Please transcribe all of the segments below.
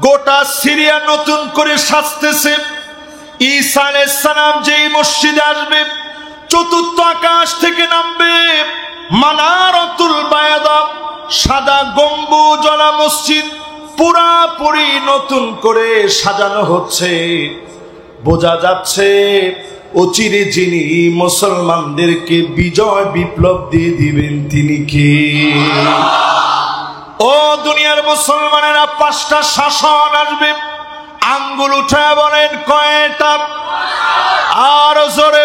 গোটা সিরিয়া নতুন করে সাজতেছে। ঈসা আলাইহিস সালাম যেই মসজিদে আসবে, চতুর্থ আকাশ থেকে নামবে মানারাতুল বায়দা, সাদা গম্বুজওয়ালা মসজিদ পুরাপুরি নতুন করে সাজানো হচ্ছে। বোঝা যাচ্ছে অচিরে যিনি মুসলমানদেরকে বিজয় বিপ্লব দিয়ে দিবেন তিনি কে? ও দুনিয়ার মুসলমানেরা, 5টা শাসন আসবে। আঙ্গুল উঠে বলেন কয়টা? আর জোরে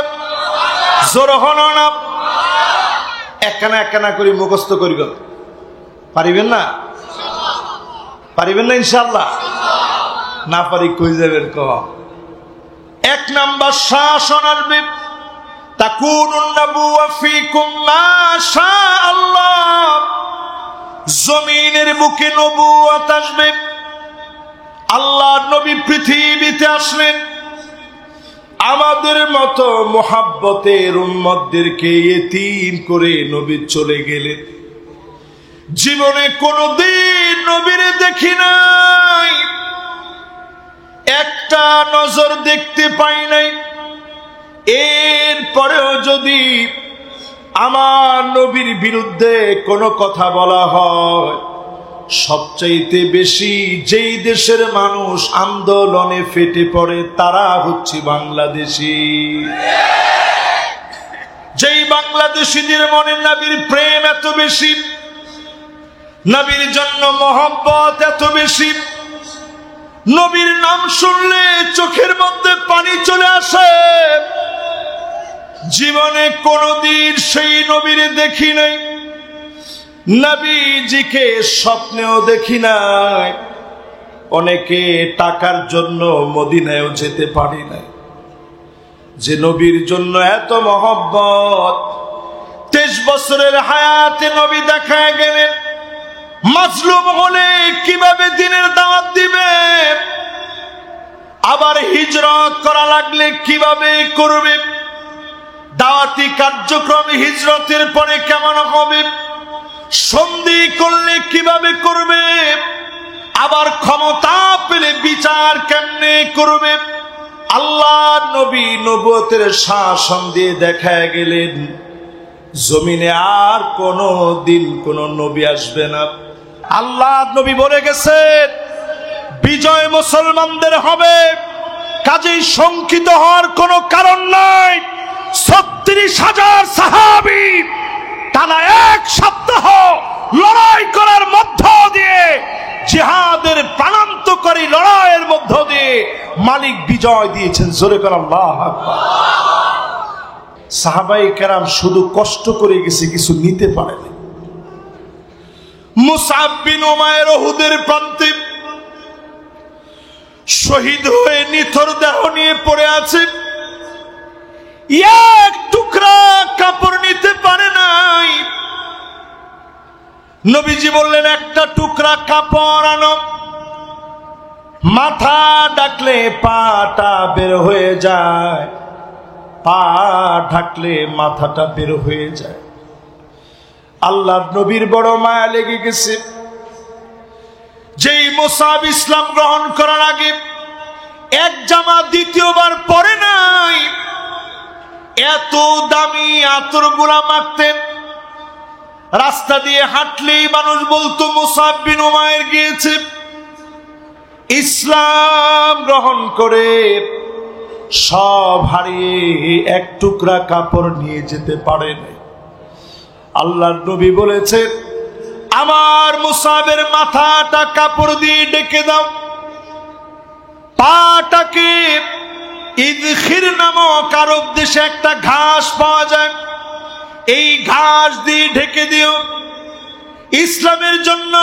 জোর হলো না। একখানা একখানা করে মুখস্থ করি। পারিবেন না? পারিবেন না ইনশাআল্লাহ? না পারি কই যাবেন ক? 1 নাম্বার শাসন আসবে, তাকুনুন নাবুওয়া ফীকুম মা শাআল্লাহ। জমিনের বুকে নবুয়ত আসবে। আল্লাহর নবী পৃথিবীতে আসলেন, আমাদের মতো মুহাব্বতের উম্মতদেরকে ইতিম করে নবী চলে গেলেন। জীবনে কোনদিন নবীরে দেখি নাই, একটা নজর দেখতে পাই নাই। এরপরেও যদি আমার নবীর বিরুদ্ধে কোনো কথা বলা হয়, সবচাইতে বেশি যেই দেশের মানুষ আন্দোলনে ফেটে পড়ে তারা হচ্ছে বাংলাদেশি। যেই বাংলাদেশিদের মনে নবীর প্রেম এত বেশি, নবীর জন্য মহব্বত এত বেশি, নবীর নাম শুনলে চোখের মধ্যে পানি চলে আসে, জীবনে কোনদিন সেই নবীরে দেখি নাই, নবীজিকে স্বপ্নেও দেখি নাই। অনেকে টাকার জন্য মদিনায়ও যেতে পারি নাই। যে নবীর জন্য এত মহব্বত, 23 বছরের হায়াতে নবী দেখায় গেলেন মাজলুম হলে কিভাবে দ্বীনের দাওয়াত দিবে, আবার হিজরত করা লাগলে কিভাবে করবে, দাওয়াতি কার্যক্রম হিজরতের পরে কেমন হবে, সন্ধি করলে কিভাবে করবে, আবার ক্ষমতা পেলে বিচার কেমনে করবে। আল্লাহ নবী নবুয়তের শাসন দিয়ে দেখায় গেলেন জমিনে আর কোন দিন কোন নবী আসবে না। আল্লাহ নবী বলে গেছেন বিজয় মুসলমানদের হবে, কাজেই শঙ্কিত হওয়ার কোনো কারণ নাই। 36,000 সাহাবী টানা 1 সপ্তাহ লড়াই করার মধ্য দিয়ে, জিহাদের প্রাণান্তকারী লড়াইয়ের মধ্য দিয়ে মালিক বিজয় দিয়েছেন। জোরে করে আল্লাহু আকবার। সাহাবায়ে কেরাম শুধু কষ্ট করে গেছে, কিছু নিতে পারেনি। মুসআব বিন উমাইর উহুদের প্রান্তে শহীদ হয়ে নিথর দেহ নিয়ে পড়ে আছে, এক টুকরা কাপড় নিতে পারে নাই। নবীজি বললেন একটা টুকরা কাপড় আনো। মাথা ডাকলে পাটা বের হয়ে যায়, পা ঢাকলে মাথাটা বের হয়ে যায়। আল্লাহর নবীর বড় মায়া লেগে গেছে। যেই মুসাব ইসলাম গ্রহণ করার আগে এক জামা দ্বিতীয়বার পরে নাই, এত দামি আতর গুলা মাখতেন, রাস্তা দিয়ে হাঁটলেই মানুষ বলতো মুসাব বিন উমাইর গিয়েছে। ইসলাম গ্রহণ করে সব হারিয়ে এক টুকরা কাপড় নিয়ে যেতে পারে না। আল্লাহর নবী বলেছে আমার মুসাবের মাথাটা কাপড় দিয়ে ঢেকে দাও, পাটাকে ইদখির নামক আরব দেশে একটা ঘাস পাওয়া যায়, এই ঘাস দিয়ে ঢেকে দিও। ইসলামের জন্য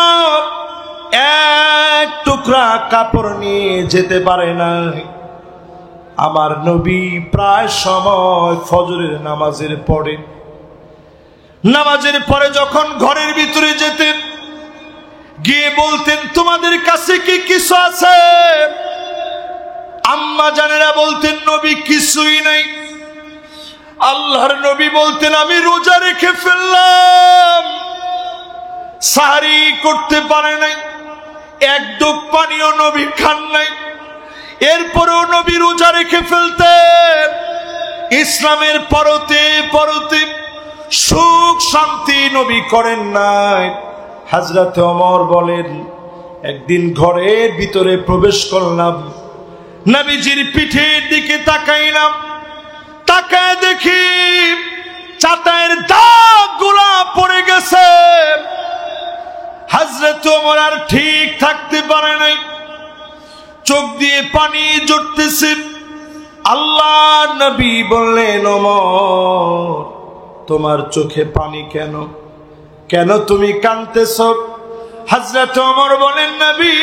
এক টুকরা কাপড় নিয়ে যেতে পারে না। আমার নবী প্রায় সময় ফজরের নামাজের পরে, নামাজের পরে যখন ঘরের ভিতরে যেতেন, গিয়ে বলতেন তোমাদের কাছে কি কিছু আছে? আম্মা জানেরা বলতেন নবী কিছুই নাই। আল্লাহর নবী বলতেন আমি রোজা রেখে ফেললাম, সাহারি করতে পারে নাই। এক ডুব পানিও নবী খান নাই, এরপরেও নবী রোজা রেখে ফেলতেন। ইসলামের পরতে পরতে সুখ শান্তি নবী করেন নাই। হযরত ওমর বলেন, একদিন ঘরের ভিতরে প্রবেশ করলাম, নবীজির পিঠের দিকে তাকাইলাম, তাকায় দেখি চাটাইয়ের দাগগুলা পড়ে গেছে। হযরত ওমর আর ঠিক থাকতে পারে নাই, চোখ দিয়ে পানি ঝরতেছে। আল্লাহর নবী বললেন, ওমর তোমার চোখে পানি কেন? কেন তুমি কাঁদতেছ? হযরত ওমর বলেন, নবী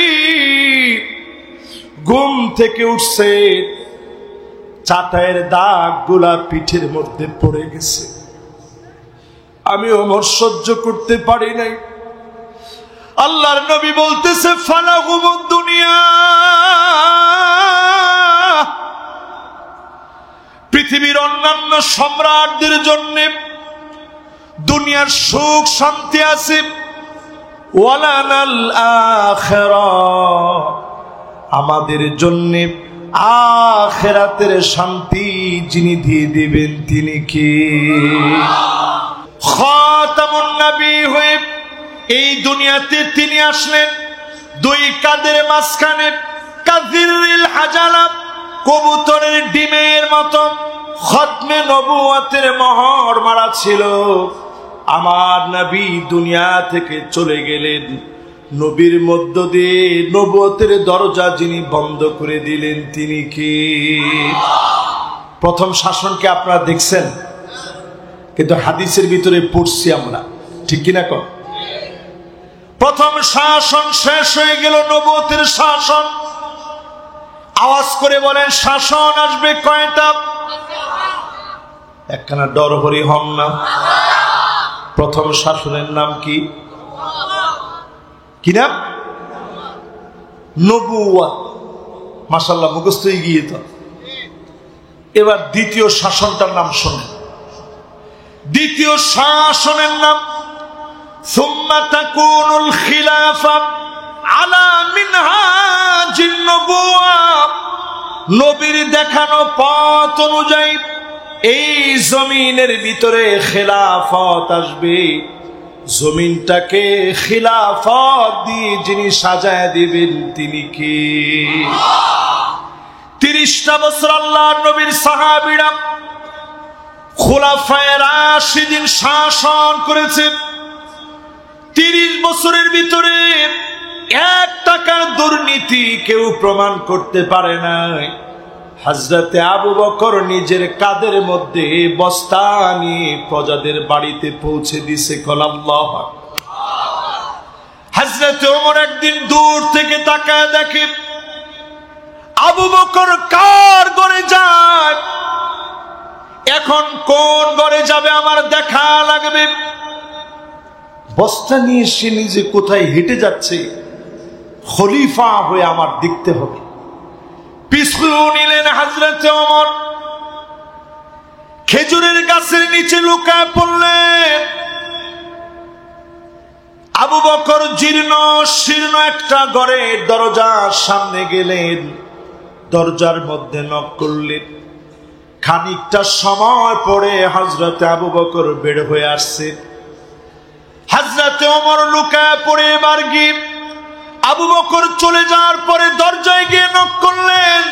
ঘুম থেকে উঠছে, চাটাইয়ের দাগগুলা পিঠের মধ্যে পড়ে গেছে। আমি ওমর সহ্য করতে পারি নাই। আল্লাহর নবী বলতেছে, ফালাহুমুদ দুনিয়া, পৃথিবীর অন্যান্য সম্রাটদের জন্য দুনিয়ার সুখ শান্তি আছে, ওয়ালানাল আখিরাহ, আমাদের জন্য আখিরাতের শান্তি যিনি দিয়ে দিবেন তিনি কে? খাতামুন নবী হয়ে এই দুনিয়াতে তিনি আসলেন দুই কাঁধের মাঝখানে, কাযিরিল হাজালা, কবুতরের ডিমের মতো খতমে নবুয়তের মোহর মারা ছিল। আমার নবী দুনিয়া থেকে চলে গেলেন, নবীর মধ্য দিয়ে নবুয়তের দরজা যিনি বন্ধ করে দিলেন তিনি কে? প্রথম শাসনকে আপনারা দেখছেন, কিন্তু হাদিসের ভিতরে পড়ছি আমরা, ঠিক কিনা কর? প্রথম শাসন শেষ হয়ে গেল, নবুয়তের শাসন। আওয়াজ করে বলেন, শাসন আসবে কয়টা? একখানা ডরহরি হন না। প্রথম শাসনের নাম কি? কি নাম? নবুয়ত। মাশাআল্লাহ, মুখস্থ হয়ে গিয়ে তো। এবার দ্বিতীয় শাসনটার নাম শোনেন। দ্বিতীয় শাসনের নাম সুম্মা তাকুনুল খিলাফা আলা মিনহাজিন নবুওয়া, নবীর দেখানো পথ অনুযায়ী এই জমিনের ভিতরে খেলাফত আসবে। জমিনটাকে খিলাফত দিয়ে যিনি সাজায় দিবেন তিনি কে? 30টা বছর আল্লাহর নবীর সাহাবীরা খুলাফায়ে রাশিদিন শাসন করেছে। 30 বছরের ভিতরে 1 টাকার দুর্নীতি কেউ প্রমাণ করতে পারে নাই। হযরতে আবু বকর নিজের কাঁধের মধ্যে বস্তা নিয়ে প্রজাদের বাড়িতে পৌঁছে দিছে। আল্লাহু আকবার। হযরতে ওমর একদিন দূর থেকে তাকায় দেখে আবু বকর কার ঘরে যায়। এখন কোন ঘরে যাবে আমার দেখা লাগবে। বস্তা নিয়ে সে নিজে কোথায় হেঁটে যাচ্ছে, খলিফা হয়ে আমার দেখতে হবে। পিছু নিলেন হযরতে ওমর, খেজুরের গাছের নিচে লুকায় পড়লেন। আবু বকর জীর্ণ শীর্ণ একটা ঘরের দরজার সামনে গেলেন, দরজার মধ্যে নক করলেন। খানিকটা সময় পরে হযরতে আবু বকর বের হয়ে আসছে। হযরতে ওমর লুকায় পড়ে এবার গিয়ে আবু বকর চলে যাওয়ার পরে দরজায় গিয়ে নক করলেন।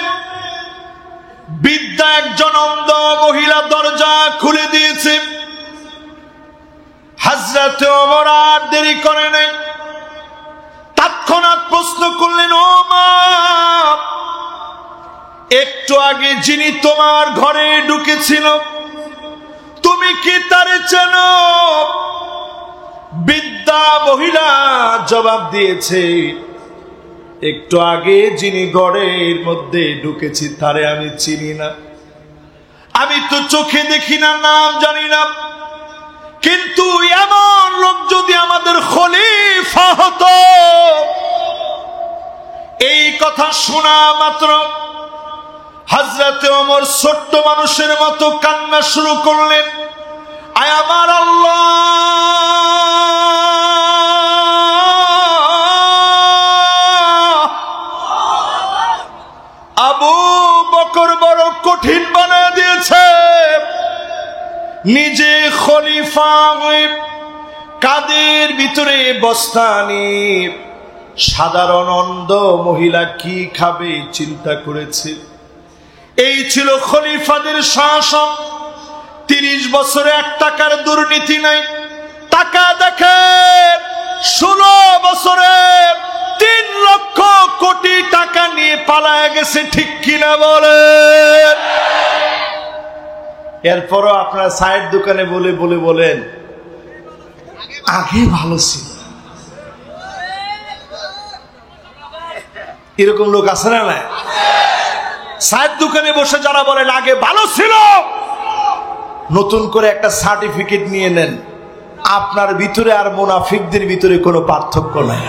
বৃদ্ধা একজন অন্ধ মহিলা দরজা খুলে দিয়েছে। হযরতে ওমর আর দেরি করে নাই, তৎক্ষণাৎ প্রশ্ন করলেন, ও মা, একটু আগে যিনি তোমার ঘরে ঢুকেছিল তুমি কি তারে চেনো? বৃদ্ধা মহিলা জবাব দিয়েছে, একটু আগে যিনি ঘরের মধ্যে ঢুকেছি তারে আমি চিনি না। আমি তো চোখে দেখি না, নাম জানি না, কিন্তু এমন লোক যদি আমাদের খলিফা হতো। এই কথা শোনা মাত্র হযরতে ওমর ছোট্ট মানুষের মতো কান্না শুরু করলেন। আয় আমার আল্লাহ, আবু বকর বড় কঠিন বানায় দিয়েছে, নিজে খলিফা হয়ে কাদের ভিতরে বস্তানি, সাধারণ অন্ধ মহিলা কি খাবে চিন্তা করেছে। এই ছিল খলিফাদের শাসন। 30 বছরে 1 টাকার দুর্নীতি নাই। টাকা দেখে 16 বছরে 3 লক্ষ কোটি টাকা নিয়ে পালায় গেছে, ঠিক কিনা বলেন? এরপরও আপনারা চায়ের দোকানে বলেন আগে ভালো ছিল। এরকম লোক আছে না? না, চায়ের দোকানে বসে যারা বলেন আগে ভালো ছিল, নতুন করে একটা সার্টিফিকেট নিয়ে নেন, আপনার ভিতরে আর মুনাফিকদের ভিতরে কোনো পার্থক্য নাই।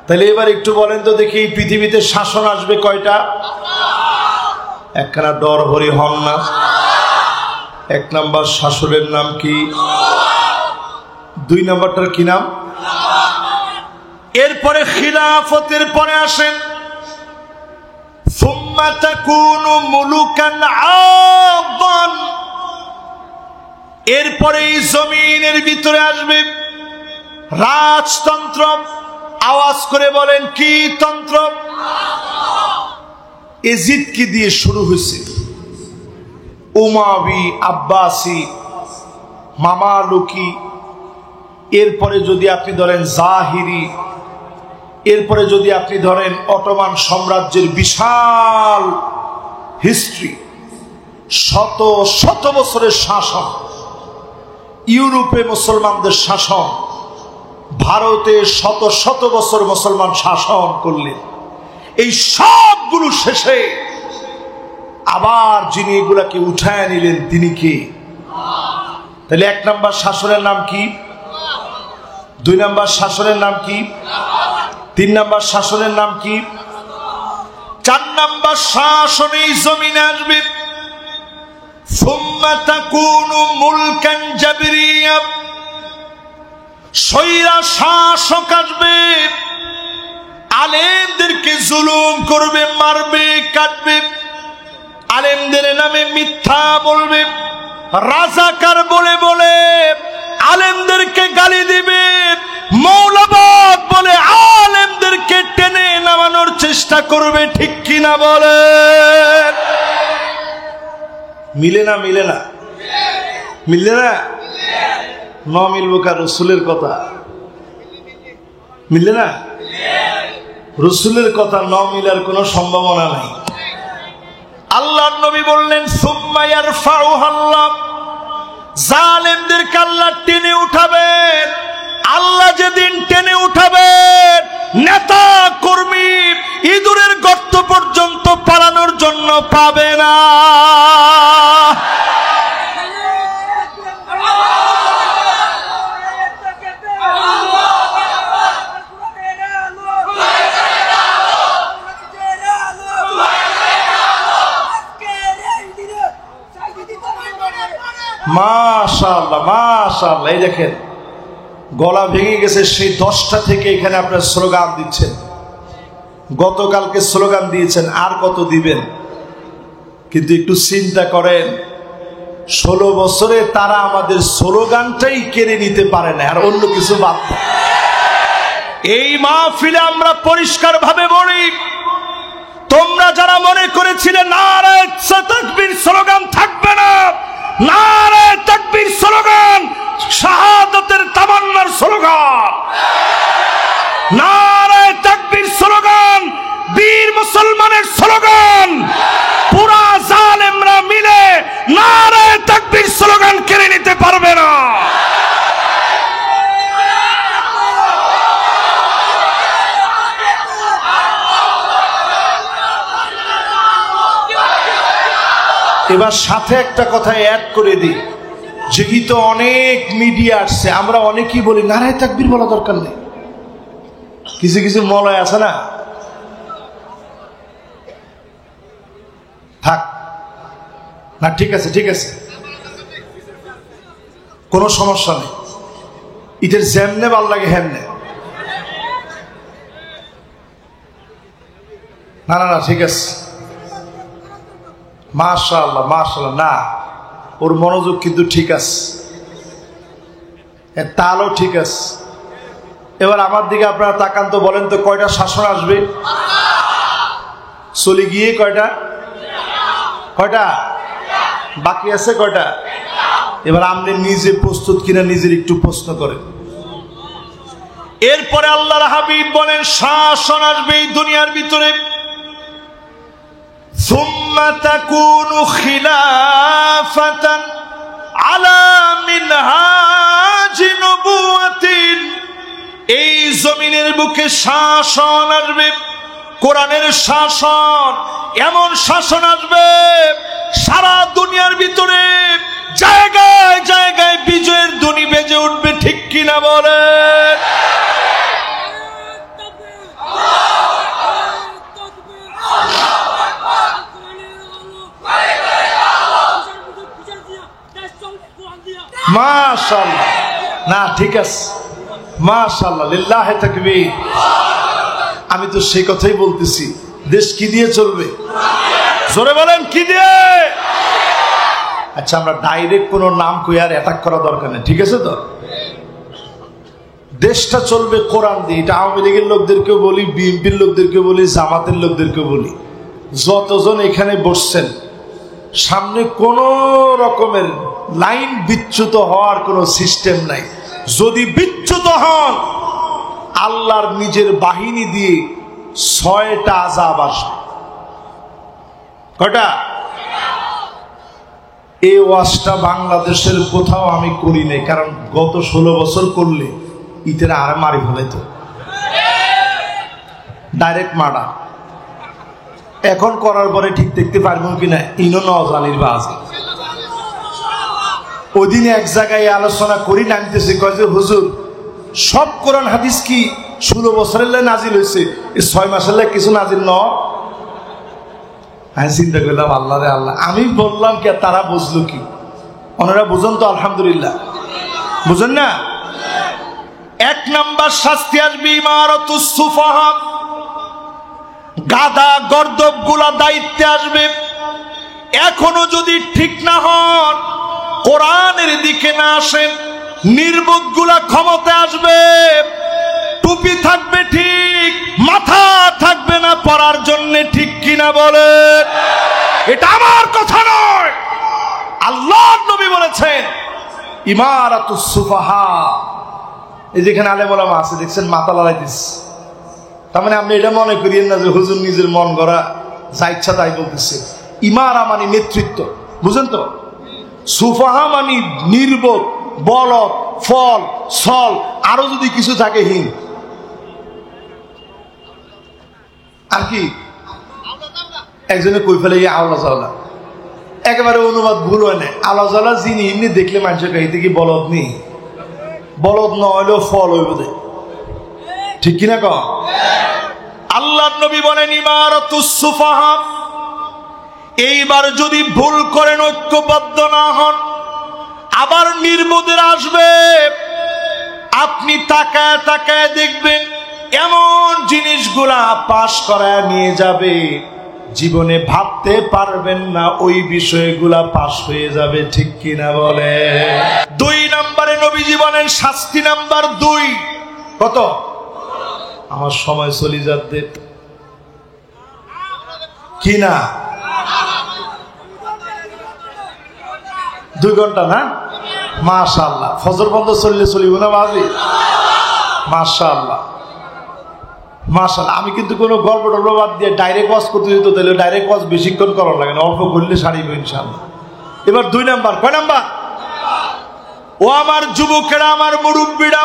তাহলে এবার একটু বলেন তো দেখি, এই পৃথিবীতে শাসন আসবে কয়টা? একখানা ডর হরি হন না। 1 নাম্বার শাসনের নাম কি? 2 নাম্বারটার কি নাম? এরপরে খিলাফতের পরে আসেন সুম্মা তাকুনু মুলুকান আদান। এরপরে এই জমিনের ভিতরে আসবে রাজতন্ত্র। আওয়াজ করে বলেন কি তন্ত্র? এজিদ কি দিয়ে শুরু হয়েছে? উমাবি, আব্বাসি, মামালুকি, এরপরে যদি আপনি ধরেন জাহিরি, এরপরে যদি আপনি ধরেন অটোমান সাম্রাজ্যের বিশাল হিস্ট্রি, শত শত বছরের শাসন, ইউরোপে মুসলমানদের শাসন, ভারতে শত শত বছর মুসলমান শাসন করলেন, এই সবগুলো শেষে আবার যিনি এগুলাকে উঠায় নিলেন তিনি কে? তাহলে 1 নাম্বার শাসনের নাম কি? 2 নাম্বার শাসনের নাম কি? 3 নাম্বার শাসনের নাম কি? 4 নাম্বার শাসন এই জমিনে আসবে সুম্মা তাকুনু মুলকান জাবরিয়া। স্বৈরা শাসক আসবে, আলেমদেরকে জুলুম করবে, মারবে, কাটবে, আলেমদের নামে মিথ্যা বলবে, রাজাকার বলে বলে আলেমদেরকে গালি দিবে, মৌলবাদ বলে আলেমদেরকে টেনে নামানোর চেষ্টা করবে, ঠিক কিনা বলেন? মিলে না? মিলে না? মিলে না? ন মিলবো কার? রসুলের কথা মিলে না? রসুলের কথা ন মিলার কোনো সম্ভাবনা নাই। আল্লাহর নবী বললেন সুম্মা ইয়ারফাউহাল্লাহ, জালেমদেরকে আল্লাহ টেনে উঠাবেন। আল্লাহ যেদিন টেনে উঠাবেন, নেতা কর্মী ইঁদুরের গর্ত পর্যন্ত পালানোর জন্য পাবে না। মাশাআল্লাহ, মাশাআল্লাহ। এই দেখেন গলা ভেঙে গেছে, সেই 10টা থেকে এখানে আপনার স্লোগান দিচ্ছেন। গতকালকে স্লোগান দিয়েছেন, আর কত দিবেন? কিন্তু একটু চিন্তা করেন, 16 বছরে তারা আমাদের স্লোগানটাই কেড়ে নিতে পারে না, আর অন্য কিছু বাদ। এই মাহফিলে আমরা পরিষ্কার ভাবে বলি, তোমরা যারা মনে করেছিলে নারে তাকবীর স্লোগান থাকবে না, নারে তাকবীর স্লোগান শাহাদাতের তামান্নার স্লোগান, নারে তাকবীর স্লোগান বীর মুসলমানের স্লোগান, পুরা জালেমরা মিলে নারে তাকবীর স্লোগান কেড়ে নিতে পারবে না। এবার সাথে একটা কথা অ্যাড করে দিই, যেহেতু অনেক মিডিয়া আসছে, আমরা অনেকেই বলি নারায়ে তাকবীর বলা দরকার নেই। কিছু কিছু মলয় আছে না, থাক না, ঠিক আছে ঠিক আছে, কোনো সমস্যা নেই, এটার যেমনে ভাল লাগে হেমনে। না না না, ঠিক আছে, মাশাআল্লাহ মাশাআল্লাহ। না, ওর মনোযোগ কিন্তু ঠিক আছে, তালও ঠিক আছে। এবার আমার দিকে আপনারা তাকান তো, বলেন তো কয়টা শাসন আসবে? চলে গিয়ে কয়টা? কয়টা বাকি আছে? কয়টা? এবার আপনি নিজে প্রস্তুত কিনা নিজের একটু প্রশ্ন করেন। এরপরে আল্লাহর হাবিব বলেন শাসন আসবে এই দুনিয়ার ভিতরে, সুম্মা তাকুনু খিলাফাতান আলা মিনহাজি নবুওয়াতিন। এই জমিনের বুকে শাসন আসবে, কোরআনের শাসন, এমন শাসন আসবে সারা দুনিয়ার ভিতরে জায়গায় জায়গায় বিজয়ের ধ্বনি বেজে উঠবে, ঠিক কিনা বলেন? মাশাআল্লাহ। না ঠিক আছে, মাশাআল্লাহ, লিল্লাহি তাকবীর। আমি তো সেই কথাই বলতেছি, দেশ কি দিয়ে চলবে? জোরে বলেন, কি দিয়ে? আচ্ছা, আমরা ডাইরেক্ট কোনো নাম কই আর অ্যাটাক করা দরকার নেই, ঠিক আছে তো? দেশটা চলবে কোরআন দিয়ে। এটা আওয়ামী লীগের লোকদেরকেও বলি, বিএনপির লোকদেরকেও বলি, জামাতের লোকদেরকেও বলি, যতজন এখানে বসছেন, সামনে কোনো রকমের লাইন বিচ্যুত হওয়ার কোনো সিস্টেম নাই। যদি বিচ্যুত হন, আল্লাহর নিজের বাহিনী দিয়ে 6টা আযাব আসবে। কয়টা? এই ওয়াজটা বাংলাদেশের কোথাও আমি করি নাই, কারণ গত 16 বছর করলে ইতেরা আর মারি ফেলাইতো, ডাইরেক্ট মার্ডার। এখন করার পরে ঠিক দেখতে পারবো কিনা ইনো নজানির বাজ। ওই দিনে এক জায়গায় আলোচনা করি, নামতেছে কয় যে হুজুর সব কোরআন হাদিস কি 16 বছরের নাজিল হয়েছে, 6 মাসের কিছু নাজিল ন? আমি চিন্তা করলাম আল্লাহ রে আল্লাহ, আমি বললাম কি তারা বুঝলো কি? ওনারা বুঝেন তো আলহামদুলিল্লাহ, বুঝেন না? 1 নাম্বার শাস্তি আসবে ইমারাতুস সুফাহা, গাদা গর্দব গুলা দায়িত্বে আসবে। এখনো যদি ঠিক না হন, কোরআনের দিকে না আসেন, নির্বোধ গুলা ক্ষমতায় আসবে। টুপি থাকবে ঠিক, মাথা থাকবে না পরার জন্য, ঠিক কিনা বলেন? এটা আমার কথা নয়, আল্লাহর নবী বলেছেন ইমারাতুস সুফাহা। এই যেখানে আলেম ওলামা আছে দেখছেন মাথা লড়াইতেছে, তার মানে আপনি এটা মনে করিয়েন না যে হুজুর নিজের মন গড়া যা ইচ্ছা তাই বলতেছে। ইমারা মানে নেতৃত্ব, বুঝেন তো? সুফাহা মানে নির্বোধ, বলদ, ফল, ছল, আরো যদি কিছু থাকে হীন। আর কি একজনে কই ফেলে আল্লাহ জাল্লা, একেবারে অনুবাদ ভুল হয় না। আল্লাহ জাল্লা যিনি এমনি দেখলে মানুষের কাহিতে কি বলদ নেই, বলদ না হইলেও ফল হইব দে, ঠিক কিনা কও? আল্লাহর নবী বলেন ইমারাতুস সুফাহা। এইবার যদি ভুল করেন, ঐক্যবদ্ধ না হন, আবার নির্বোধের আসবে। আপনি তাকায় তাকায় দেখবেন এমন জিনিসগুলা পাশ করায় নিয়ে যাবে, জীবনে ভাবতে পারবেন না ওই বিষয়গুলা পাশ হয়ে যাবে, ঠিক কিনা বলে? 2 নম্বরে নবীজি বলেন শাস্তি নাম্বার 2। কত? আমার সময় চলে যাচ্ছে কি না? 2 ঘন্টা না? মাশাআল্লাহ, ফজর বন্ধ চললে চলিব না বাজি? মাশাআল্লাহ মাশাআল্লাহ। আমি কিন্তু কোনো গল্প টল্প বাদ দিয়ে ডাইরেক্ট ওয়াজ করতে দিত, তাহলে ডাইরেক্ট ওয়াজ বেশিক্ষণ করার লাগে না, অল্প করলে সারিব ইনশাআল্লাহ। এবার 2 নাম্বার। কয় নাম্বার? ও আমার যুবকেরা, আমার মুরব্বীরা,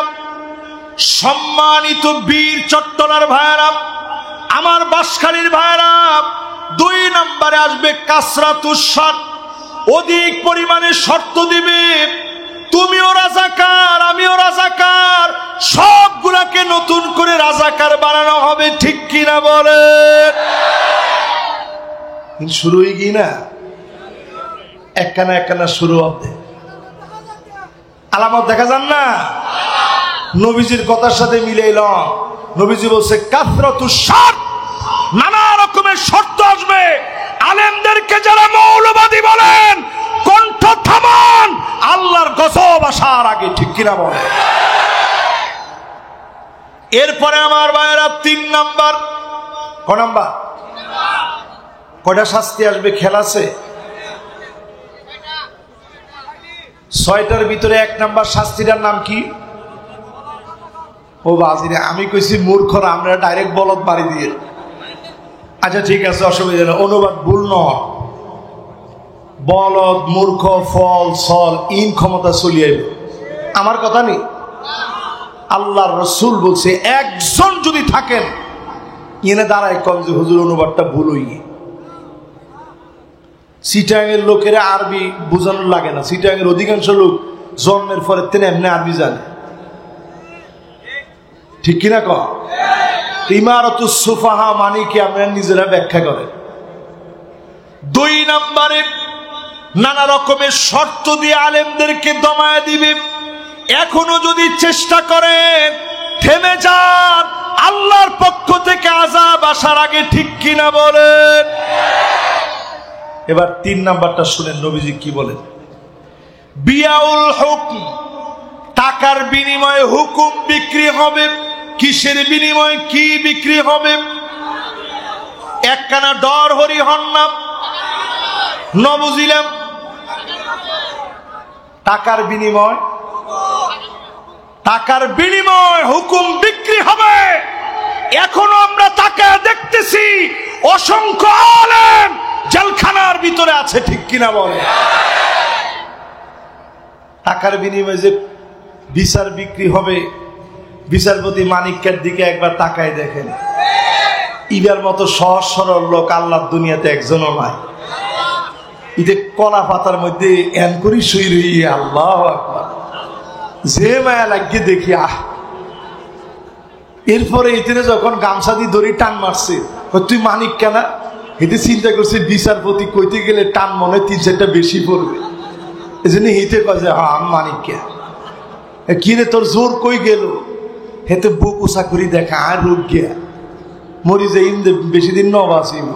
সম্মানিত বীর চট্টলার ভাইয়েরা, আমার বাঁশখালীর ভাইয়েরা, 2 নম্বরে আসবে কাসরাতুস শর্ত, অধিক পরিমাণে শর্ত দিবে। তুমিও রাজাকার, আমিও রাজাকার, সবগুলাকে নতুন করে রাজাকার বানানো হবে, ঠিক কিনা বলেন? শুরু হয়ে গিয়ে না একখানা একখানা শুরু হবে, আলামত দেখা যান না? নবীজির কথার সাথে মিলে এলাম। নবীজি বলছে কাসরাতুস শর্ত, নানা রকমের পরে শর্ত আসবে, আলেমদেরকে যারা মৌলবাদী বলেন কণ্ঠ থামান, আল্লাহর গজব আসার আগে, ঠিক কিনা বলে। এরপরে আমার ভাইয়েরা 3 নাম্বার, ক নাম্বার, কয়টা শাস্তি আসবে খেয়াল আছে? 6টার ভিতরে 1 নাম্বার শাস্তিটার নাম কি? ও বাজিরে, আমি কইছি মূর্খরা, আমরা ডাইরেক্ট বলদ বাড়ি দিয়ে। আচ্ছা ঠিক আছে, অসুবিধা নেই, অনুবাদ ভুল নয়। বলদ, মূর্খ, ফল, সল, ইন ক্ষমতা চলিয়ে আমার কথা নেই। আল্লাহর রাসূল বলছে একজন যদি থাকেন এনে দাঁড়ায় কম যে হুজুর অনুবাদটা ভুল হই। চিটাঙের লোকেরা আরবি বোঝানোর লাগে না, চিটাঙের অধিকাংশ লোক জন্মের পরে তিনি এমনি আরবি জানে, ঠিক কিনা ক? ইমারতুস সুফাহা মানে কি আমরা নিজেরা ব্যাখ্যা করেন। 2 নম্বরে নানা রকমের শর্ত দিয়ে আলেমদেরকে দমায় দিবে। এখনো যদি চেষ্টা করেন থেমে যান, আল্লাহর পক্ষ থেকে আযাব আসার আগে, ঠিক কিনা বলেন। এবার 3 নাম্বারটা শুনেন নবীজি কি বলেন। বিয়াউল হুকম, টাকার বিনিময়ে হুকুম বিক্রি হবে। কিসের বিনিময়ে কি বিক্রি হবে? একখানা ডর হরি হন্না ন বুঝিলাম। টাকার বিনিময়, টাকার বিনিময় হুকুম বিক্রি হবে। এখনো আমরা তাকে দেখতেছি অসংখ্য আলেম জেলখানার ভিতরে আছে, ঠিক কিনা বলে। টাকার বিনিময়ে যে বিচার বিক্রি হবে, বিচারপতি মানিকের দিকে একবার তাকায় দেখেন, ইবার মতো সহজ সরল লোক আল্লাহর দুনিয়াতে একজনও নাই। ইতে কলা পাতার মধ্যে এন করি শুই রই, আল্লাহু আকবার, যে মায়া লাগিয়ে দেখি। এরপরে এতে যখন গামছা দিয়ে ধরি টান মারছে, তুই মানিক কেনা, এতে চিন্তা করছে বিচারপতি কইতে গেলে টান মনে 3-4টা বেশি পড়বে, এই জন্য হিতে কয় যে হ্যাঁ আমি মানিক কে। কিরে তোর জোর কই গেল? হেতে বুক উঁচা করি দেখা, আর রোগ গিয়া মরি যে বেশি দিন ন বাঁচিব।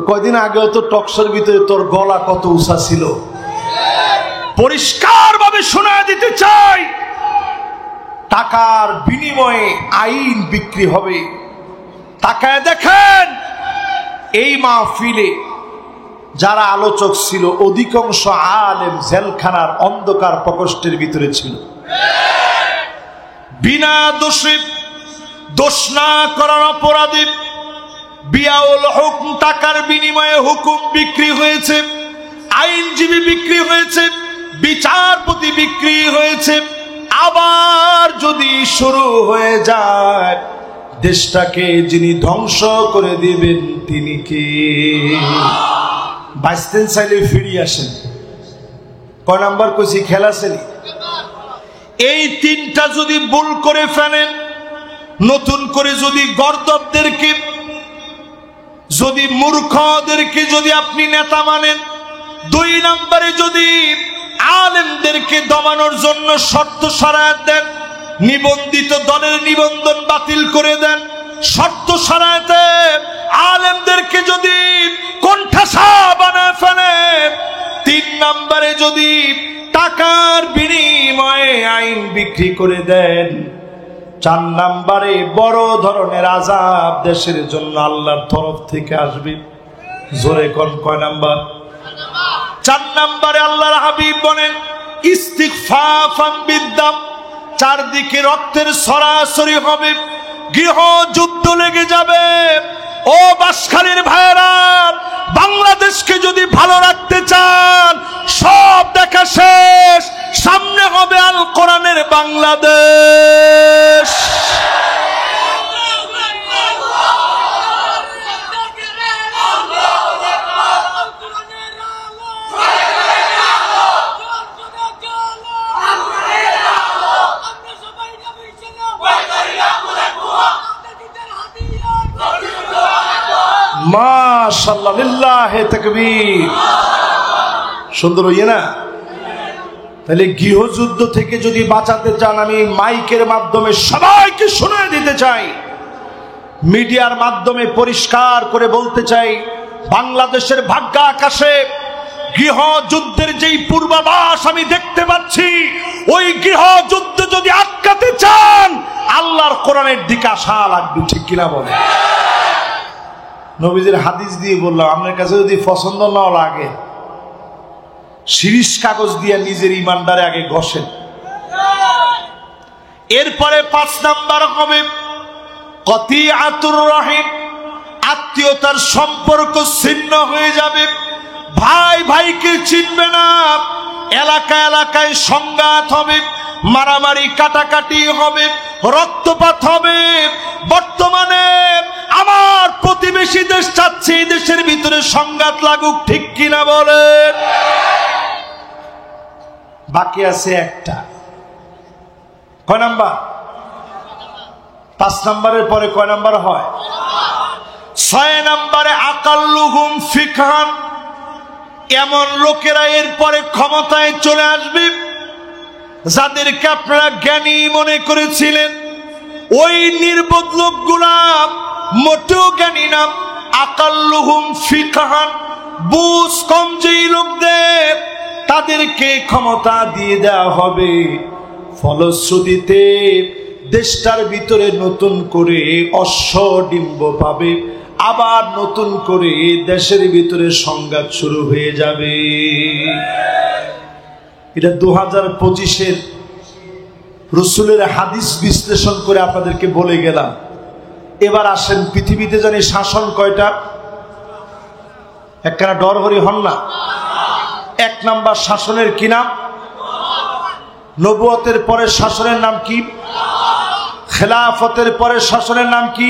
কয়দিন আগেও তো টকশোর ভিতরে তোর গলা কত উঁচা ছিল। পরিষ্কার ভাবে শোনায় দিতে চাই, টাকার বিনিময়ে আইন বিক্রি হবে। তাকায় দেখেন এই মাহফিলে যারা আলোচক ছিল অধিকাংশ আলেম জেলখানার অন্ধকার প্রকোষ্ঠের ভিতরে ছিল। বিনা দোষে, দোষ না করার অপরাধে বিয়াউল হুকম, টাকার বিনিময়ে হুকুম বিক্রি হয়েছে, আইনজীবী বিক্রি হয়েছে, বিচারপতি বিক্রি হয়েছে। আবার যদি শুরু হয়ে যায়, দেশটাকে যিনি ধ্বংস করে দিবেন তিনি কে? বাঁচতেন চাইলে ফিরিয়ে আসেন। কয় নাম্বার কইছি খেলা ছেলে? এই 3টা যদি ভুল করে ফেলেন, নতুন করে যদি গর্দবদেরকে, যদি মূর্খদেরকে যদি আপনি নেতা মানেন, 2 নম্বরে যদি আলেমদেরকে দমানোর জন্য শর্ত সরায় দেন, নিবন্ধিত দলের নিবন্ধন বাতিল করে দেন, শর্ত সরাইতে আলেমদেরকে যদি কোণঠাসা বানায় ফেলেন, 3 নম্বরে যদি টাকার বিনিময়ে আইন বিক্রি করে দেন, 4 নম্বরে বড় ধরনের আযাব দেশের জন্য আল্লাহর তরফ থেকে আসবে। জোরে কোন কয় নাম্বার? 4 নম্বরে আল্লাহর হাবিব বলেন ইস্তিগফাফাম বিদ্দাম, চারদিকে রক্তের ছড়াছড়ি হবে, গৃহ যুদ্ধ লেগে যাবে। ও বাঁশখালীর ভাইয়েরা, বাংলাদেশকে যদি ভালো রাখতে চান, সব দেখা শেষ, সামনে হবে আল কোরআনের বাংলাদেশ। মাশাআল্লাহ, লিল্লাহি তাকবীর। সুন্দর হইয়ে না? তাহলে গৃহযুদ্ধ থেকে যদি বাঁচাতে চান, আমি মাইকের মাধ্যমে সবাইকে শুনিয়ে দিতে চাই, মিডিয়ার মাধ্যমে পরিষ্কার করে বলতে চাই, বাংলাদেশের ভাগ্য আকাশে গৃহযুদ্ধের যেই পূর্বাভাস আমি দেখতে পাচ্ছি, ওই গৃহযুদ্ধ যদি আটকাতে চান আল্লাহর কোরআনের দিকে আসা লাগবে। ঠিক কিনা বলে? নবীজির হাদিস দিয়ে বললাম, আপনার কাছে যদি পছন্দ না লাগে শিরিষ কাগজ দিয়ে নিজের ইমানদারে আগে ঘষেন। এরপরে 5 নাম্বার হবে কতিআতুর রহিম, আত্মীয়তার সম্পর্ক ছিন্ন হয়ে যাবে, ভাই ভাইকে চিনবে না, এলাকায় এলাকায় সংঘাত হবে, মারামারি কাটাকাটি হবে, রক্তপাত হবে। বর্তমানে আমার প্রতিবেশী দেশ চাচ্ছে এই দেশের ভিতরে সংঘাত লাগুক। ঠিক কিনা বলেন? বাকি আছে একটা, কয় নাম্বার? 5 নাম্বারের পরে কয় নাম্বার হয়? 6 নাম্বারে আকাল্লুহুম ফিকহান, এমন লোকেরা এরপরে ক্ষমতায় চলে আসবে যাদেরকে আপনারা জ্ঞানী মনে করেছিলেন, ওই নির্বোধ লোকগুলা মোটেও জ্ঞানী না। আকাল্লুহুম ফিকহান, বুঝ কম যেই লোকদের, তাদেরকে ক্ষমতা দিয়ে দেওয়া হবে। ফলশ্রুতিতে দেশটার ভিতরে নতুন করে অশ্বডিম্ব পাবে, আবার নতুন করে দেশের ভিতরে সংঘাত শুরু হয়ে যাবে। এটা 2025-এর রাসূলের হাদিস বিশ্লেষণ করে আপনাদেরকে বলে গেলাম। এবার আসেন, পৃথিবীতে জানি শাসন কয়টা? একখানা ডর হরি হন না। 1 নাম্বার শাসনের কি নাম? নবুয়তের পরে শাসনের নাম কি? খেলাফতের পরে শাসনের নাম কি?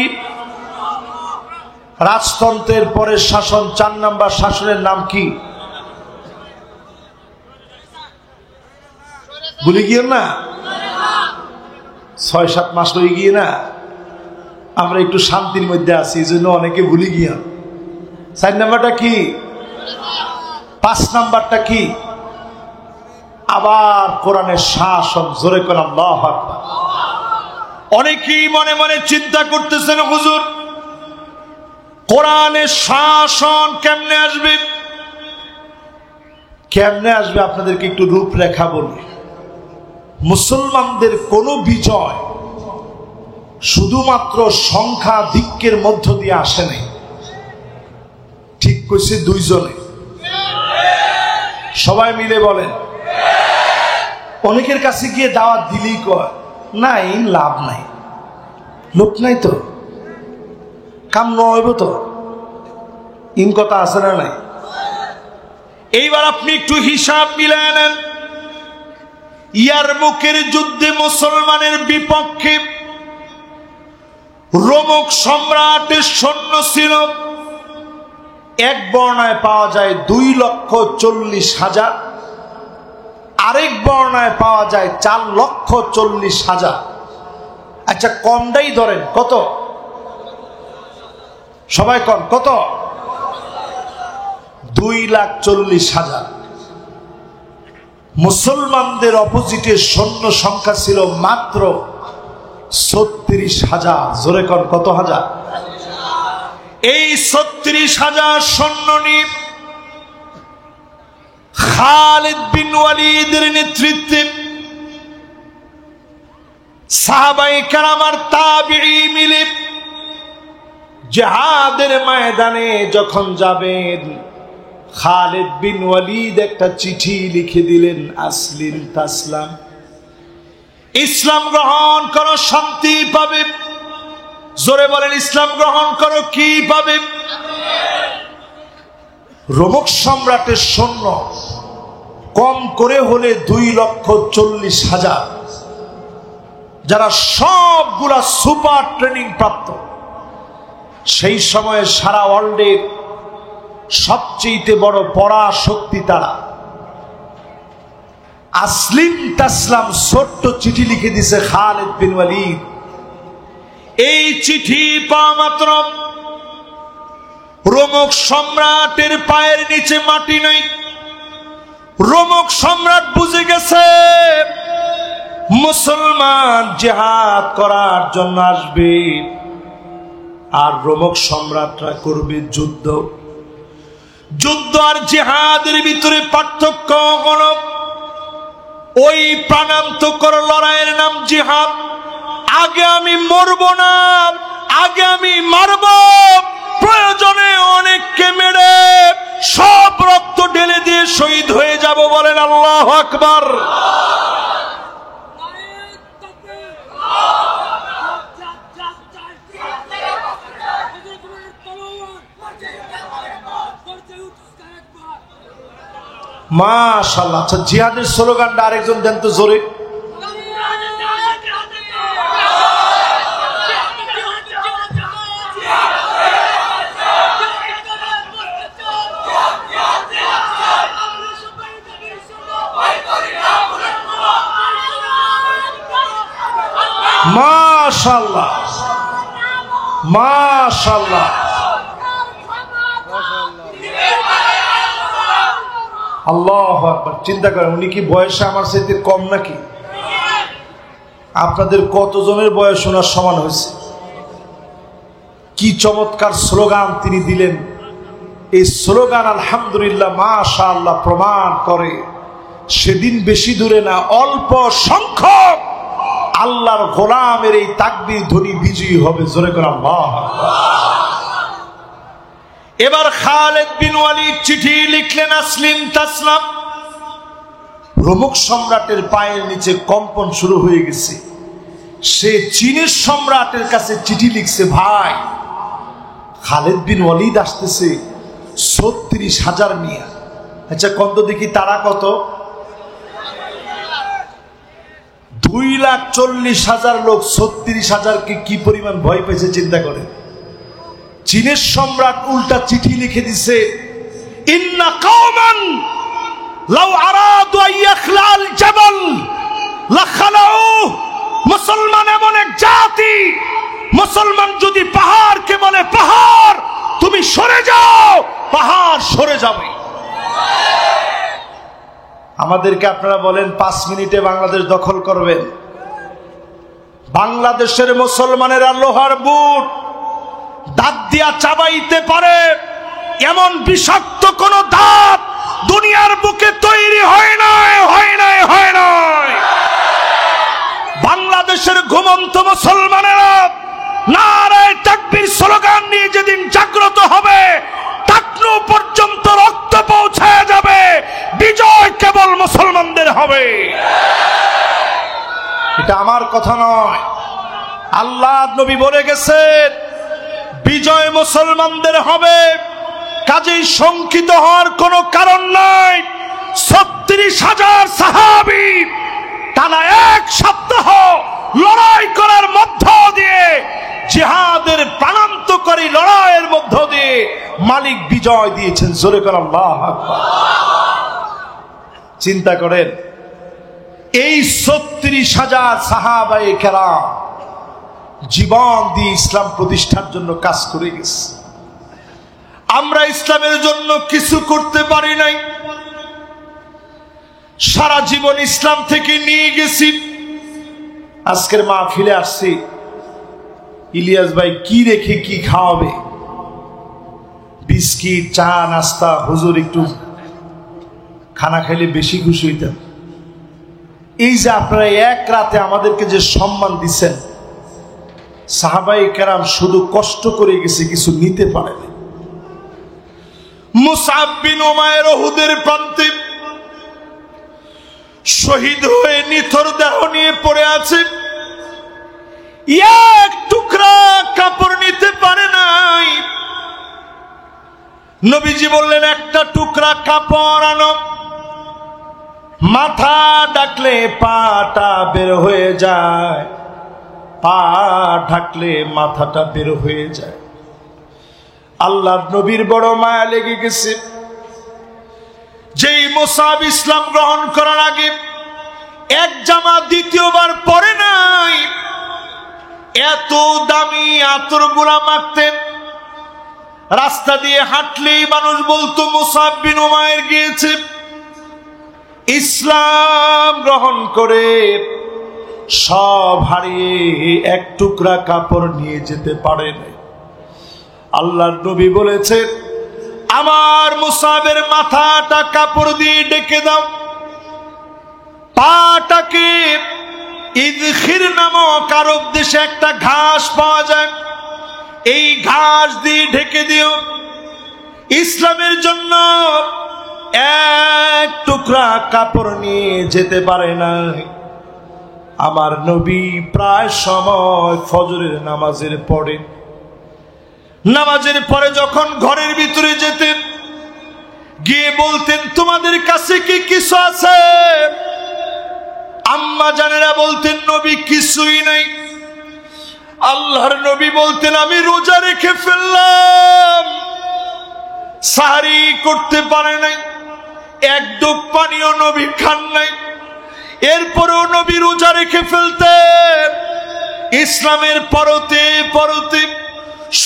রাজতন্ত্রের পরে শাসন 4 নাম্বার শাসনের নাম কি? ভুলে গিয়ে না, 6-7 মাস হয়ে গিয়ে না, আমরা একটু শান্তির মধ্যে আছি, এই জন্য অনেকে ভুলে গিয়া। 4 নাম্বারটা কি? 5 নাম্বারটা কি? আবার কোরআনের শাসন। জোরে করে আল্লাহু আকবার। অনেকেই মনে মনে চিন্তা করতেছেন, হুজুর কোরআনের শাসন কেমনে আসবে? কেমনে আসবে আপনাদেরকে একটু রূপরেখা বলি। মুসলমানদের কোন বিজয় শুধুমাত্র সংখ্যাধিক্যের মধ্য দিয়ে আসে নাই। ঠিক কইছে 2 জনে, সবাই মিলে বলেন। অনেকের কাছে গিয়ে দাওয়াত দিলেই কয় নাই, লাভ নাই, লোক নাই তো, কাম নইব তো, ইন কথা আছে না নাই? এইবার আপনি একটু হিসাব মিলায় নেন। ইয়ারমুকের যুদ্ধে মুসলমানের বিপক্ষে রোমক সম্রাটের সৈন্য ছিল, এক বর্ণায় পাওয়া যায় 2,40,000, আরেক বর্ণায় পাওয়া যায় 4,40,000। আচ্ছা কমটাই ধরেন, কত? সবাই কম, কত? 2,40,000। মুসলমানদের অপোজিটে সৈন্য সংখ্যা ছিল মাত্র 36,000। জোরে কন, কত হাজার? এই 36,000 সৈন্য নিয়ে খালিদ বিন ওয়ালিদের নেতৃত্বে সাহাবায়ে কেরাম আর তাবিঈ মিলে জিহাদের ময়দানে যখন যাবেন, খালিদ বিন ওয়ালিদ একটা চিঠি লিখে দিলেন, আসলিম তাসলাম, ইসলাম গ্রহণ করো শান্তি পাবে। জোরে বলেন, ইসলাম গ্রহণ করো কি পাবে? রোমক সম্রাটের সৈন্য কম করে হলে 2,40,000, যারা সবগুলা সুপার ট্রেনিং প্রাপ্ত। সেই সময়ে সারা ওয়ার্ল্ডের সবচেয়ে বড় পড়া শক্তি তারা। আসলিম তাসলাম ছোট্ট চিঠি লিখে দিছে খালিদ বিন ওয়ালিদ। এই চিঠি পাওয়া মাত্র রোমক সম্রাটের পায়ের নিচে মাটি নাই। রোমক সম্রাট বুঝে গেছে মুসলমান জিহাদ করার জন্য আসবে, আর রোমক সম্রাটরা করবে যুদ্ধ। যুদ্ধ আর জিহাদের ভিতরে পার্থক্য হলো ওই প্রাণান্তকর লড়াইয়ের নাম জিহাদ। আগে আমি মরব না, আগে আমি মারব, প্রয়োজনে অনেককে মেরে সব রক্ত ঢেলে দিয়ে শহীদ হয়ে যাব। বলেন আল্লাহু আকবার। মাশাআল্লাহ। আচ্ছা, জিহাদের স্লোগানটা আরেকজন দেন তো জোরে। মাশাআল্লাহ মাশাআল্লাহ। আল্লাহু আকবার। চিন্তা করেন, উনি কি বয়সে আমার চাইতে কম নাকি? আপনাদের কতজনের বয়স ওনার সমান হয়েছে? কি চমৎকার স্লোগান তিনি দিলেন। এই স্লোগান আলহামদুলিল্লাহ মাশাআল্লাহ প্রমাণ করে সেদিন বেশি দূরে না, অল্প সংখ্যক আল্লাহর গোলামের এই তাকবীর ধ্বনি বিজয়ী হবে। জোরে করে আল্লাহু আকবার। এবার খালিদ বিন ওয়ালিদ চিঠি লিখলেন আসলিম তাসলাম। রোমক সম্রাটের পায়ের নিচে কম্পন শুরু হয়ে গেছে। সে চীনের সম্রাটের কাছে চিঠি লিখছে, ভাই খালিদ বিন ওয়ালিদ আসতেছে ৩৬,০০০ মিয়া। আচ্ছা কত দেখি তারা কত? 2,40,000 লোক ৩৬,০০০কে কি পরিমাণ ভয় পেয়েছে চিন্তা করে। চীনের সম্রাট উল্টা চিঠি লিখে দিছে, ইন্না কওমান লাউ আরাদু আইয়াখলাল জাবাল লাখালাউ। মুসলমান এমন এক জাতি, মুসলমান যদি পাহাড়কে বলে পাহাড় তুমি সরে যাও, পাহাড় সরে যাবে। আমাদেরকে আপনারা বলেন 5 মিনিটে বাংলাদেশ দখল করবেন। বাংলাদেশের মুসলমানেরা লোহার বুট দাঁত দিয়া চাবাইতে পারে এমন বিষাক্ত কোন দাঁত দুনিয়ার বুকে তৈরি হয় নাই, হয় নাই, হয় নাই। বাংলাদেশের ঘুমন্ত মুসলমানেরা নারায়ে তাকবীর স্লোগান নিয়ে যেদিন জাগ্রত হবে, টাকনু পর্যন্ত রক্ত পৌঁছায় যাবে, বিজয় কেবল মুসলমানদের হবে। এটা আমার কথা নয়, আল্লাহর নবী বলে গেছেন বিজয় মুসলমানদের হবে। কাজেই শঙ্কিত হওয়ার কোনো কারণ নাই। ৩৬,০০০ সাহাবী টানা ১ সপ্তাহ লড়াই করার মধ্য দিয়ে, জিহাদের প্রাণান্তকারী লড়াইয়ের মধ্য দিয়ে মালিক বিজয় দিয়েছেন। জোরে করে আল্লাহু আকবার। চিন্তা করেন, এই ৩৬,০০০ সাহাবায়ে কেরাম জীবন দিয়ে ইসলাম প্রতিষ্ঠার জন্য কাজ করে গেছে। আমরা ইসলামের জন্য কিছু করতে পারি নাই, সারা জীবন ইসলাম থেকে নিয়ে গেছি। আজকের মাহফিলে আসছি, ইলিয়াস ভাই কি রেখে কি খাওয়াবে? বিস্কিট, চা, নাস্তা। হুজুর একটু খানা খাইলে বেশি খুশি হইতাম। এই যে আপনারা এক রাতে আমাদেরকে যে সম্মান দিচ্ছেন, সাহাবায়ে কেরাম শুধু কষ্ট করে গেছে, কিছু নিতে পারে না। মুসআব বিন উমাইর উহুদের প্রান্তে শহীদ হয়ে নিথর দেহ নিয়ে পড়ে আছে, এক টুকরা কাপড় নিতে পারে নাই। নবীজি বললেন, একটা টুকরা কাপড় আনো। মাথা ডাকলে পাটা বের হয়ে যায়, পা ঢাকলে মাথাটা বের হয়ে যায়। আল্লাহর নবীর বড় মায়া লেগে গেছে। যেই মুসাব ইসলাম গ্রহণ করার আগে এক জামা দ্বিতীয়বার পরে নাই, এত দামি আতরগুলা মাখতেন। রাস্তা দিয়ে হাঁটলেই মানুষ বলতো মুসাব বিন উমাইর গিয়েছে। ইসলাম গ্রহণ করে সব হারিয়ে এক টুকরা কাপড় নিয়ে যেতে পারে না। আল্লাহর নবী বলেছেন, আমার মুসাবের মাথাটা কাপড় দিয়ে ঢেকে দাও, পাটাকে ইদখির নামক আরব দেশে একটা ঘাস পাওয়া যায়, এই ঘাস দিয়ে ঢেকে দিও। ইসলামের জন্য এক টুকরা কাপড় নিয়ে যেতে পারে না। আমার নবী প্রায় সময় ফজরের নামাজের পরে যখন ঘরের ভিতরে যেতেন, গিয়ে বলতেন, তোমাদের কাছে কি কিছু আছে? আম্মা জানেরা বলতেন, নবী কিছুই নাই। আল্লাহর নবী বলতেন, আমি রোজা রেখে ফেললাম, সাহারি করতে পারে নাই, এক ডুব পানিও নবী খান নাই। এরপরেও নবী রোজা রেখে ফেলতেন। ইসলামের পরতে পরতে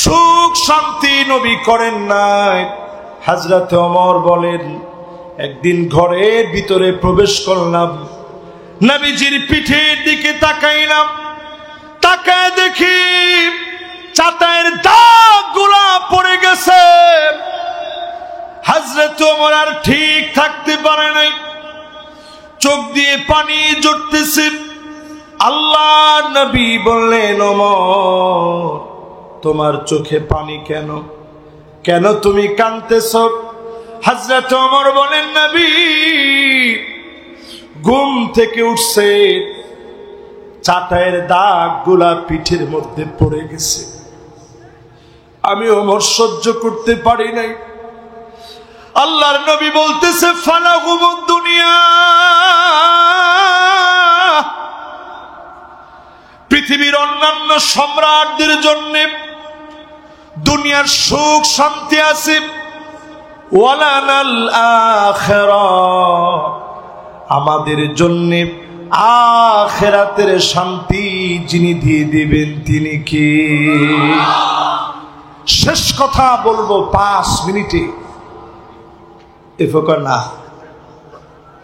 সুখ শান্তি নবী করেন নাই। হযরত ওমর বলেন, একদিন ঘরের ভিতরে প্রবেশ করলাম, নবীজির পিঠের দিকে তাকাইলাম, তাকায় দেখি চাটাইয়ের দাগগুলা পড়ে গেছে। হযরত ওমর আর ঠিক থাকতে পারে নাই, চোখ দিয়ে পানি ঝরতেছে। আল্লাহর নবী বললেন, ওমর, তোমার চোখে পানি কেন? কেন তুমি কাঁদতেছো? হযরত ওমর বলেন, নবী, ঘুম থেকে উঠছে, চাটাইয়ের দাগগুলা পিঠের মধ্যে পড়ে গেছে। আমি ওমর সহ্য করতে পারি নাই। আল্লাহর নবী বলতেছে, ফালাহুমুদ দুনিয়া, পৃথিবীর অন্যান্য সম্রাটদের জন্য দুনিয়ার সুখ শান্তি আছে, ওয়ালানাল আখিরাহ, আমাদের জন্য আখিরাতের শান্তি যিনি দিয়ে দিবেন তিনি কে? শেষ কথা বলবো 5 মিনিটে। এফোকা না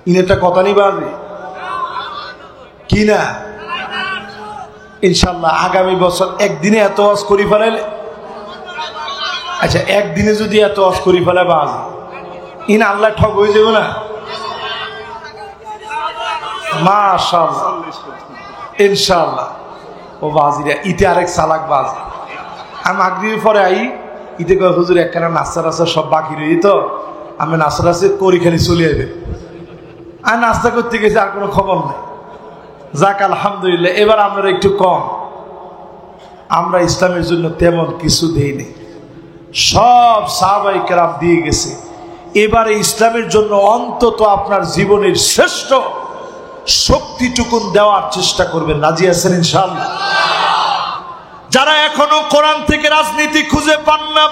ইনেটা কথা নেই বাড়বে কি না? ইনশাল্লাহ আগামী বছর একদিনে এত ওয়াজ করি ফেলাইলে, আচ্ছা একদিনে যদি এত ওয়াজ করি ফেলা বাজ ইন আল্লাহ ঠক হয়ে যাবে না? মাশাআল্লাহ, ইনশাআল্লাহ। ও বাজিরা ইতে আরেক চালাক বাজ। আমি মাগরিবের পরে আই, ইতে কয় হুজুর একখানা নাস্তা রাস্তা সব বাকি রই, তো আমি নাস্তা রাস্তা করি খালি চলে যাবে। আর নাস্তা করতে গেছি, আর কোনো খবর নাই। যাক আলহামদুলিল্লাহ, এবার আমরা একটু কম, আমরা ইসলামের জন্য তেমন কিছু দেইনি, সব সাহাবায়ে কেরাম দিয়ে গেছে। এবারে ইসলামের জন্য অন্তত আপনার জীবনের শ্রেষ্ঠ শক্তিটুকুন দেওয়ার চেষ্টা করবেন। রাজি আছেন ইনশাআল্লাহ? যারা এখনো কোরআন থেকে রাজনীতি খুঁজে পান না,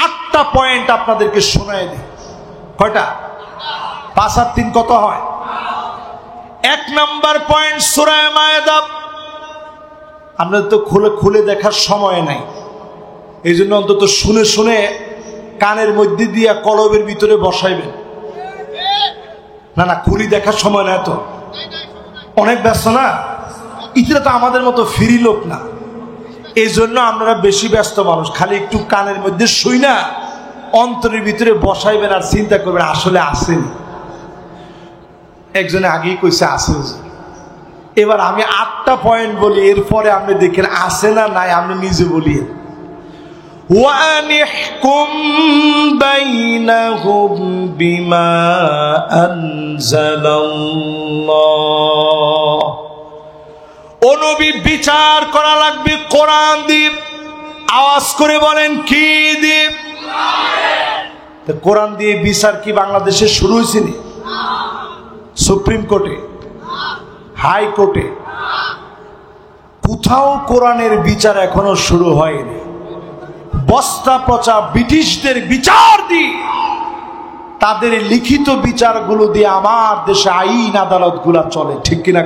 8টা পয়েন্ট আপনাদেরকে শোনায় দিই। কয়টা? 5 আর 3 কত হয়? 1 নাম্বার পয়েন্ট সূরা মায়েদা। আমরা তো খুলে দেখার সময় নাই, এই জন্য অন্তত শুনে শুনে কানের মধ্যে দিয়া কলবের ভিতরে বসাইবেন। না খুলি দেখার সময় না, তো অনেক ব্যস্ত না, ইতরা তো আমাদের মতো ফ্রি লোক না, এই জন্য আপনারা বেশি ব্যস্ত মানুষ। খালি একটু কানের মধ্যে শুই না, অন্তরের ভিতরে বসাইবেন আর চিন্তা করবেন আসলে আসেনি। একজনে আগেই কইছে আছে। এবার আমি 8টা পয়েন্ট বলি, এরপরে আপনি দেখেন আছে না নাই, আপনি নিজে বলি। وَأَنِحْكُمْ بَيْنَهُمْ بِمَا أَنزَلَ اللَّهُ। ও নবী, বিচার করা লাগবে কোরআন দিয়ে। আওয়াজ করে বলেন, কি দিয়ে? কোরআন দিয়ে বিচার কি বাংলাদেশে শুরু হয়েছে? সুপ্রিম কোর্টে, হাই কোর্টে, কোথাও কোরআনের বিচার এখনো শুরু হয়নি। বস্তা পচা ব্রিটিশদের বিচার দিয়ে, তাদের লিখিত বিচারগুলো দিয়ে আমার দেশে আইন আদালত গুলা চলে, ঠিক কিনা?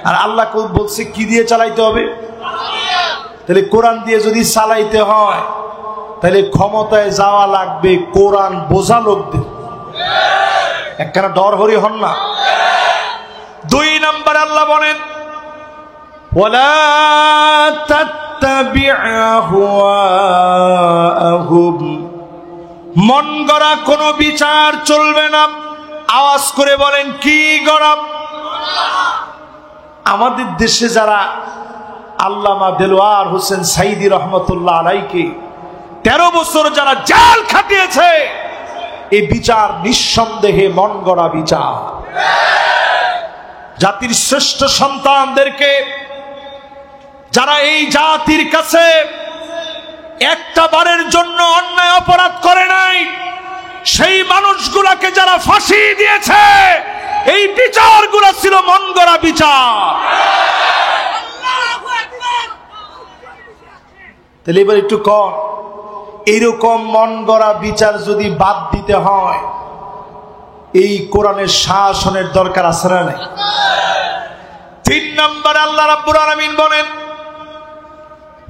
আর আল্লাহ বলছে কি দিয়ে চালাইতে হবে? তাহলে কোরআন দিয়ে যদি চালাইতে হয়, তাহলে ক্ষমতায় যাওয়া লাগবে কোরআন বোঝা লোকদের। একখানা ডর হরি হন না। 2 নাম্বার আল্লাহ বলেন, ওয়ালা نتبع أهواءهم মন গড়া কোনো বিচার চলবে না। আওয়াজ করে বলেন কি গড়া? আমাদের দেশে যারা আল্লামা দেলোয়ার হোসেন সাইদি রহমতুল্লাহ আলাইকে 13 বছর যারা জেল খাটিয়েছে, এই বিচার নিঃসন্দেহে মন গড়া বিচার। জাতির শ্রেষ্ঠ সন্তানদেরকে যারা এই জাতির কাছে একটা বারের জন্য অন্যায় অপরাধ করে নাই, সেই মানুষগুলাকে যারা ফাঁসি দিয়েছে, এই বিচারগুলো ছিল মন গড়া বিচার। তাহলে এবার একটু কর, এইরকম মন গড়া বিচার যদি বাদ দিতে হয়, এই কোরআনের শাসনের দরকার আছে না নাই? 3 নম্বরে আল্লাহ রাব্বুল আলামিন বলেন,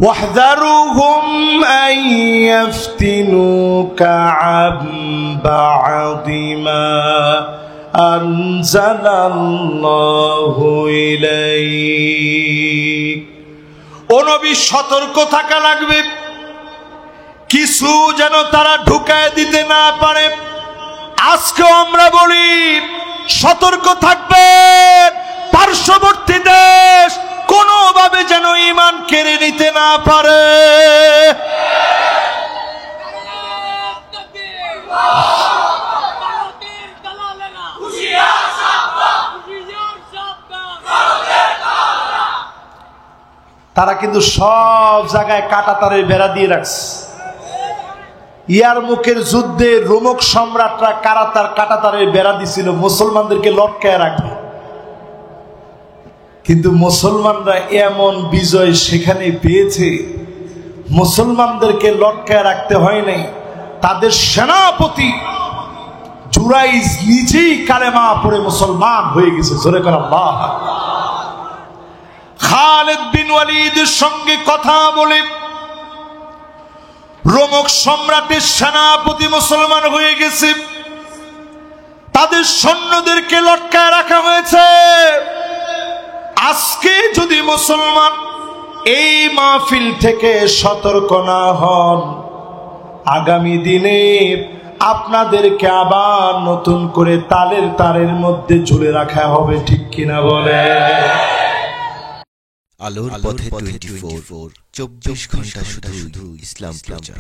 ওয়াহযারুহুম আন ইফতিনুকা আন বা'দি মা আনজালাল্লাহু ইলাইক। ও নবী, সতর্ক থাকা লাগবে, কিছু যেন তারা ঢুকায় দিতে না পারে। আজকেও আমরা বলি সতর্ক থাকবে, পার্শ্ববর্তী দেশ কোনোভাবে যেন ঈমান কেড়ে নিতে না পারে। তারা কিন্তু সব জায়গায় কাঁটাতারের বেড়া দিয়ে রাখছে। ইয়ারমুকের যুদ্ধে রোমক সম্রাটরা কাঁটাতারের বেড়া দিছিল মুসলমানদেরকে লটকায় রাখবে, কিন্তু মুসলমানরা এমন বিজয় সেখানে পেয়েছে, মুসলমানদেরকে লটকায় রাখতে হয় নাই। তাদের সেনাপতি জুরাইজ নিজেই কালেমা পড়ে মুসলমান হয়ে গেছে। জোরে করে আল্লাহ। খালিদ বিন ওয়ালিদের সঙ্গে কথা বলে রোমক সম্রাটের সেনাপতি মুসলমান হয়ে গেছে, তাদের সৈন্যদেরকে লটকায় রাখা হয়েছে। আজকে যদি মুসলমান এই মাহফিল থেকে সতর্ক না হন, আগামী দিনে আপনাদেরকে আবার নতুন করে তারের মধ্যে ঝুলে রাখা হবে। ঠিক কিনা বলে? আলোর পথে 24 24 ঘন্টা শুধু ইসলাম প্রচার।